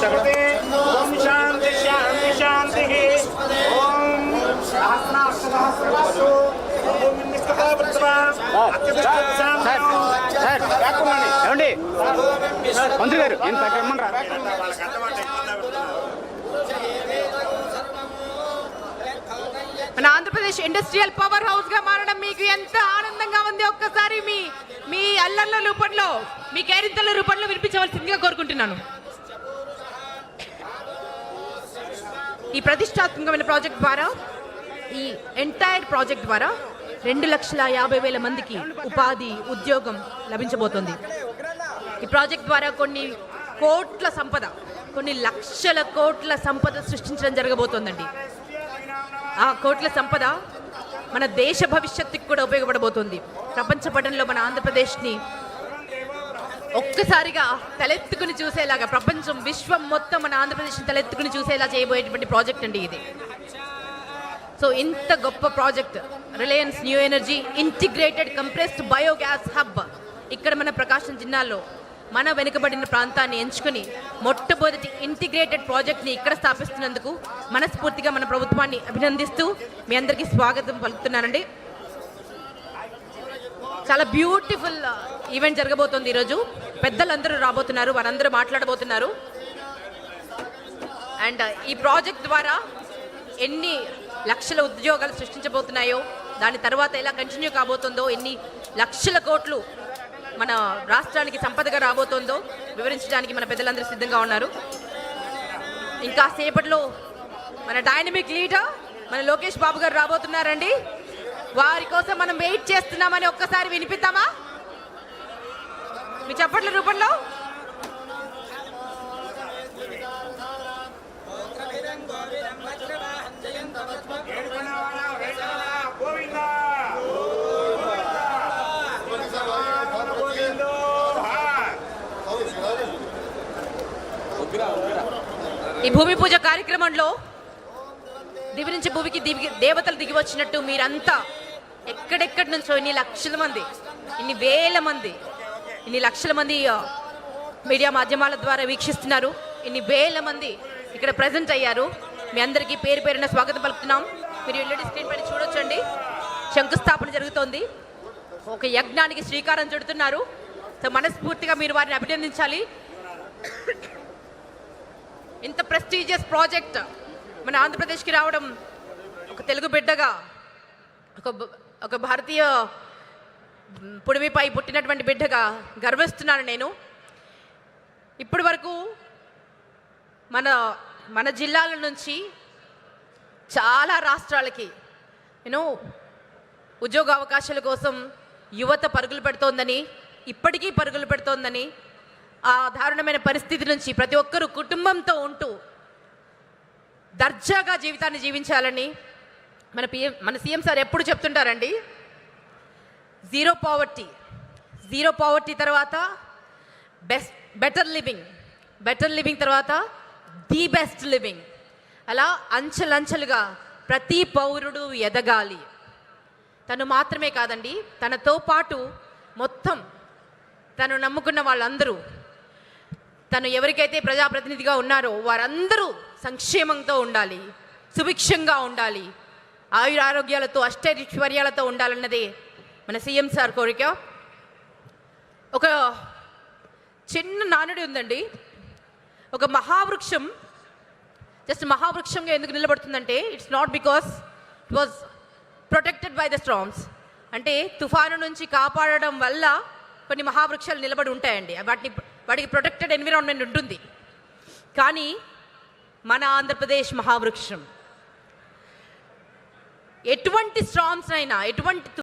ఓం శాంతి శాంతి శాంతి. ఓం సహస్రాక్ష ఏమండి మంత్రి గారు ఏం తగ్గమనరా? మన ఆంధ్రప్రదేశ్ ఇండస్ట్రియల్ పవర్ హౌస్ గా మారడం మీకు ఎంత ఆనందంగా ఉంది? ఒక్కసారి మీ అల్లర్ల రూపంలో, మీ కేరింతల రూపంలో వినిపించవలసిందిగా కోరుకుంటున్నాను. ఈ ప్రతిష్టాత్మకమైన ప్రాజెక్ట్ ద్వారా, ఈ ఎంటైర్ ప్రాజెక్ట్ ద్వారా 2,50,000 మందికి ఉపాధి, ఉద్యోగం లభించబోతోంది. ఈ ప్రాజెక్ట్ ద్వారా కొన్ని కోట్ల సంపద, కొన్ని లక్షల కోట్ల సంపద సృష్టించడం జరగబోతోందండి. ఆ కోట్ల సంపద మన దేశ భవిష్యత్తుకి కూడా ఉపయోగపడబోతుంది. ప్రపంచ పటంలో మన ఆంధ్రప్రదేశ్ని ఒక్కసారిగా తలెత్తుకుని చూసేలాగా, ప్రపంచం, విశ్వం మొత్తం మన ఆంధ్రప్రదేశ్ని తలెత్తుకుని చూసేలా చేయబోయేటువంటి ప్రాజెక్ట్ అండి ఇది. సో ఇంత గొప్ప project, Reliance new energy integrated compressed biogas hub ఇక్కడ మన ప్రకాశం జిల్లాలో మన వెనుకబడిన ప్రాంతాన్ని ఎంచుకుని మొట్టమొదటి ఇంటిగ్రేటెడ్ ప్రాజెక్ట్ని ఇక్కడ స్థాపిస్తున్నందుకు మనస్ఫూర్తిగా మన ప్రభుత్వాన్ని అభినందిస్తూ మీ అందరికీ స్వాగతం పలుకుతున్నానండి. చాలా బ్యూటిఫుల్ ఈవెంట్ జరగబోతోంది ఈరోజు. పెద్దలందరూ రాబోతున్నారు, వారందరూ మాట్లాడబోతున్నారు. అండ్ ఈ ప్రాజెక్ట్ ద్వారా ఎన్ని లక్షల ఉద్యోగాలు సృష్టించబోతున్నాయో, దాని తర్వాత ఎలా కంటిన్యూ కాబోతుందో, ఎన్ని లక్షల కోట్లు మన రాష్ట్రానికి సంపదగా రాబోతోందో వివరించడానికి మన పెద్దలందరూ సిద్ధంగా ఉన్నారు. ఇంకా సేపట్లో మన డైనమిక్ లీడర్ మన లోకేష్ బాబు గారు రాబోతున్నారండి. వారి కోసం మనం వెయిట్ చేస్తున్నామని ఒక్కసారి వినిపిద్దామా మీ చప్పట్ల రూపంలో? ఈ భూమి పూజ కార్యక్రమంలో దివి నుంచి భూమికి దేవతలు దిగి వచ్చినట్టు మీరంతా ఎక్కడెక్కడి నుంచో ఇన్ని లక్షల మంది, ఇన్ని వేల మంది, ఇన్ని లక్షల మంది మీడియా మాధ్యమాల ద్వారా వీక్షిస్తున్నారు. ఇన్ని వేల మంది ఇక్కడ ప్రజెంట్ అయ్యారు. మీ అందరికీ పేరు పేరున స్వాగతం పలుకుతున్నాం. మీరు ఎల్ఈడి స్క్రీన్ పైన చూడొచ్చండి, శంకుస్థాపన జరుగుతోంది. ఒక యజ్ఞానికి శ్రీకారం చుడుతున్నారు. సో మనస్ఫూర్తిగా మీరు వారిని అభినందించాలి. ఇంత ప్రెస్టీజియస్ ప్రాజెక్ట్ మన ఆంధ్రప్రదేశ్కి రావడం, ఒక తెలుగు బిడ్డగా, ఒక భారతీయ పుడిమిపై పుట్టినటువంటి బిడ్డగా గర్విస్తున్నాను నేను. ఇప్పటి వరకు మన జిల్లాల నుంచి చాలా రాష్ట్రాలకి ఉద్యోగ అవకాశాల కోసం యువత పరుగులు పెడుతోందని, ఇప్పటికీ పరుగులు పెడుతోందని, ఆ దారుణమైన పరిస్థితి నుంచి ప్రతి ఒక్కరూ కుటుంబంతో ఉంటూ దర్జాగా జీవితాన్ని జీవించాలని మన సీఎం సార్ ఎప్పుడు చెప్తుంటారండి. జీరో పావర్టీ తర్వాత బెటర్ లివింగ్ తర్వాత ది బెస్ట్ లివింగ్. అలా అంచెలంచెలుగా ప్రతి పౌరుడు ఎదగాలి. తను మాత్రమే కాదండి, తనతో పాటు మొత్తం తను నమ్ముకున్న వాళ్ళందరూ, తను ఎవరికైతే ప్రజాప్రతినిధిగా ఉన్నారో వారందరూ సంక్షేమంతో ఉండాలి, సుభిక్షంగా ఉండాలి, ఆయురారోగ్యాలతో, అష్టైశ్వర్యాలతో ఉండాలన్నదే మన సీఎం సార్ కోరిక. ఒక చిన్న నానుడి ఉందండి. ఒక మహావృక్షం జస్ట్ మహావృక్షంగా ఎందుకు నిలబడుతుందంటే, it's not because it was protected by the storms. అంటే తుఫాను నుంచి కాపాడడం వల్ల కొన్ని మహావృక్షాలు నిలబడి ఉంటాయండి. వాటికి ప్రొటెక్టెడ్ ఎన్విరాన్మెంట్ ఉంటుంది. కానీ మన ఆంధ్రప్రదేశ్ మహావృక్షం ఎటువంటి స్టార్మ్స్ అయినా, ఎటువంటి